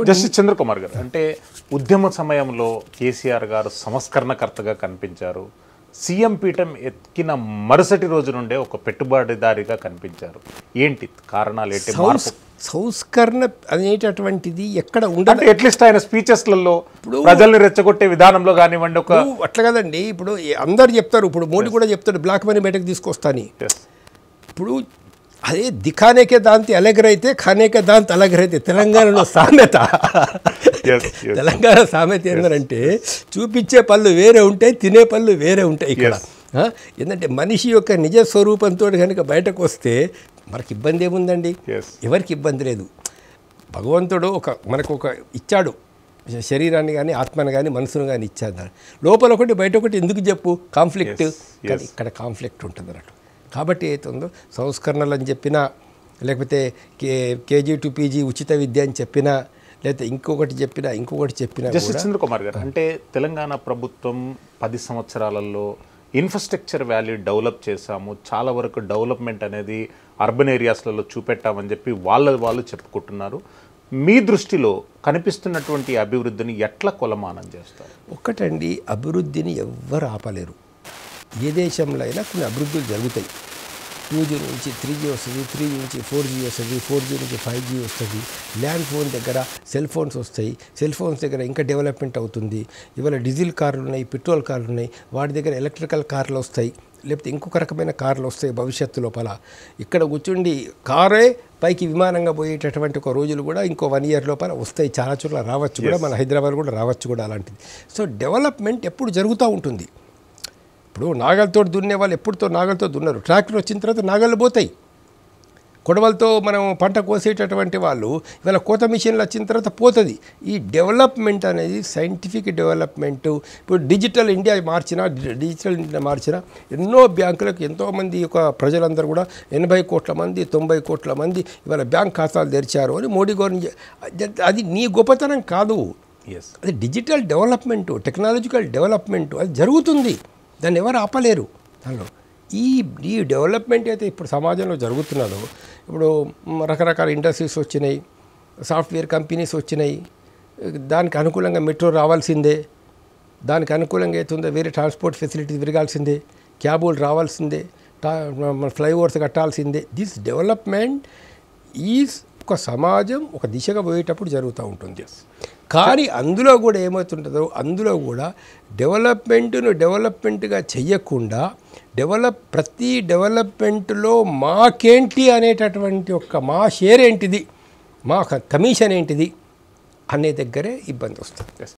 Justice Chandrakumar గారు అంటే ఉద్యమ సమయంలో కేసీఆర్ గారు సంస్కరణకర్తగా కనిపించారు. సీఎం పీఠం ఎక్కిన మరుసటి రోజు నుండే ఒక పెట్టుబడిదారిగా కనిపించారు. ఏంటి కారణాలు? ఏంటి మార్పు? సంస్కరణ అనేటటువంటిది ఎక్కడ ఉండదు. అట్లీస్ట్ ఆయన స్పీచెస్లలో ప్రజల్ని రెచ్చగొట్టే విధానంలో కానివ్వండి, ఒక అట్లా కదండి. ఇప్పుడు అందరు చెప్తారు, ఇప్పుడు మోడీ కూడా చెప్తాడు బ్లాక్ మనీ బయటకు తీసుకొస్తాని. ఇప్పుడు అదే దిఖానేకే దాంతి అలగరైతే ఖానేకే దాంతి అలగరైతే తెలంగాణలో సామెత. తెలంగాణ సామెత ఏంటంటే చూపించే పళ్ళు వేరే ఉంటాయి, తినే పళ్ళు వేరే ఉంటాయి. ఇక్కడ ఏంటంటే మనిషి యొక్క నిజ స్వరూపంతో కనుక బయటకు వస్తే మనకి ఇబ్బంది ఏముందండి? ఎవరికి ఇబ్బంది లేదు. భగవంతుడు మనకు ఒక ఇచ్చాడు, శరీరాన్ని కానీ ఆత్మను కానీ మనసును కానీ ఇచ్చాడు. లోపల ఒకటి బయట ఒకటి ఎందుకు చెప్పు, కాన్ఫ్లిక్ట్. కానీ ఇక్కడ కాన్ఫ్లిక్ట్ ఉంటుంది అన్నట్టు. కాబట్టి ఏతుందో సంస్కరణలు అని చెప్పినా, లేకపోతే కేజీ టు పీజీ ఉచిత విద్య అని చెప్పినా, లేకపోతే ఇంకొకటి చెప్పినా జస్టిస్ చంద్రకుమార్ గారు అంటే తెలంగాణ ప్రభుత్వం 10 సంవత్సరాలలో ఇన్ఫ్రాస్ట్రక్చర్ వాల్యూ డెవలప్ చేశాము, చాలా వరకు డెవలప్మెంట్ అనేది అర్బన్ ఏరియాస్లలో చూపెట్టామని చెప్పి వాళ్ళు చెప్పుకుంటున్నారు. మీ దృష్టిలో కనిపిస్తున్నటువంటి అభివృద్ధిని ఎట్లా కొలమానం చేస్తారు? ఒక్కటండి, అభివృద్ధిని ఎవ్వరు ఆపలేరు. ఏ దేశంలో అయినా కొన్ని అభివృద్ధులు జరుగుతాయి. 2G నుంచి 3G వస్తుంది, 3G నుంచి 4G వస్తుంది, 4G నుంచి 5G వస్తుంది. ల్యాండ్ ఫోన్ దగ్గర సెల్ ఫోన్స్ వస్తాయి, సెల్ ఫోన్స్ దగ్గర ఇంకా డెవలప్మెంట్ అవుతుంది. ఇవాళ డీజిల్ కార్లు ఉన్నాయి, పెట్రోల్ కార్లు ఉన్నాయి, వాటి దగ్గర ఎలక్ట్రికల్ కార్లు వస్తాయి, లేకపోతే ఇంకొక రకమైన కార్లు వస్తాయి భవిష్యత్తు లోపల. ఇక్కడ కూర్చుండి కారే పైకి విమానంగా పోయేటటువంటి ఒక రోజులు కూడా ఇంకో 1 year లోపల వస్తాయి. చాలా చోట్ల రావచ్చు కూడా, మన హైదరాబాద్ కూడా రావచ్చు కూడా అలాంటిది. సో డెవలప్మెంట్ ఎప్పుడు జరుగుతూ ఉంటుంది. ఇప్పుడు నాగలతో దున్నే వాళ్ళు ఎప్పుడుతో నాగలతో దున్నారు, ట్రాక్టర్ వచ్చిన తర్వాత నాగళ్ళు పోతాయి. కొడవలతో మనం పంట కోసేటటువంటి వాళ్ళు ఇవాళ కోత మిషన్లు వచ్చిన తర్వాత పోతుంది. ఈ డెవలప్మెంట్ అనేది సైంటిఫిక్ డెవలప్మెంటు. ఇప్పుడు డిజిటల్ ఇండియా మార్చినా ఎన్నో బ్యాంకులకు ఎంతోమంది ఒక ప్రజలందరూ కూడా 80 కోట్ల మంది 90 కోట్ల మంది ఇవాళ బ్యాంక్ ఖాతాలు తెరిచారు అని మోడీ గవర్నమెంట్. అది నీ గొప్పతనం కాదు, అది డిజిటల్ డెవలప్మెంటు, టెక్నాలజికల్ డెవలప్మెంటు, అది జరుగుతుంది. దాన్ని ఎవరు ఆపలేరు. దానిలో ఈ డెవలప్మెంట్ అయితే ఇప్పుడు సమాజంలో జరుగుతున్నదో, ఇప్పుడు రకరకాల ఇండస్ట్రీస్ వచ్చినాయి, సాఫ్ట్వేర్ కంపెనీస్ వచ్చినాయి, దానికి అనుకూలంగా మెట్రో రావాల్సిందే, దానికి అనుకూలంగా అవుతుందో వేరే ట్రాన్స్పోర్ట్ ఫెసిలిటీస్ పెరగాల్సిందే, క్యాబులు రావాల్సిందే, ఫ్లైఓవర్స్ కట్టాల్సిందే. దిస్ డెవలప్మెంట్ ఈజ్ ఒక సమాజం ఒక దిశగా పోయేటప్పుడు జరుగుతూ ఉంటుంది. కానీ అందులో కూడా ఏమవుతుంటుందో, అందులో కూడా డెవలప్మెంట్గా చెయ్యకుండా ప్రతి డెవలప్మెంట్లో మాకేంటి అనేటటువంటి మా షేర్ ఏంటిది, మా కమిషన్ ఏంటిది అనే దగ్గరే ఇబ్బంది వస్తుంది.